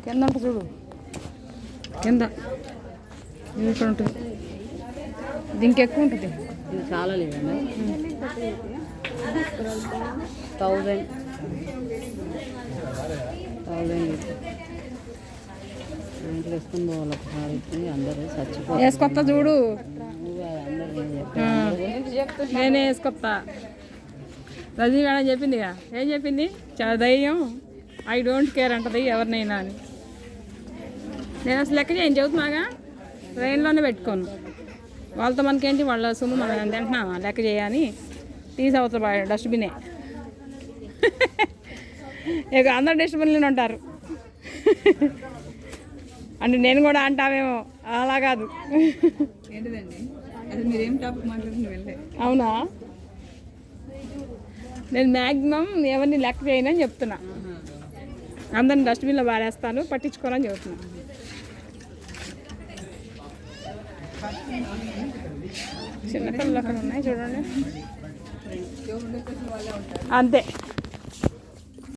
కింద ఉంటుంది చూడు, కింద ఇక్కడ ఉంటుంది. దీనికి ఎక్కువ ఉంటుంది. ఇది చాలా లేదండి. 1000 ఇంట్లో వేసుకుని పోవాలి ఒకసారి. అందరూ చచ్చిపోతారు. వేసుకొస్తా చూడు, అందరూ నేనే వేసుకొస్తా. రజనీ మేడం చెప్పిందిగా, ఏం చెప్పింది? చాలా ధైర్యం, ఐ డోంట్ కేర్ అంటది ఎవరినైనా అని. నేను అసలు లెక్క చేయను, చెబుతున్నాగా ట్రైన్లోనే పెట్టుకోను. వాళ్ళతో మనకేంటి, వాళ్ళ సొమ్ము మనం తింటున్నామా లెక్క చేయని తీసి అవతల డస్ట్బినే. ఇక అందరు డస్ట్బిన్లోనే ఉంటారు. అంటే నేను కూడా అంటావేమో, అలా కాదు. ఏంటిదండి అది మీరేం టాపిక్ మాట్లాడుతున్నారు వెళ్ళే? అవునా, నేను మ్యాక్సిమం ఎవరిని లెక్క చేయనని చెప్తున్నా. అందరిని డస్ట్బిన్లో పారేస్తాను, పట్టించుకోనని చెబుతున్నా. చిన్నపిల్లలు అక్కడ ఉన్నాయి చూడండి, అంతే.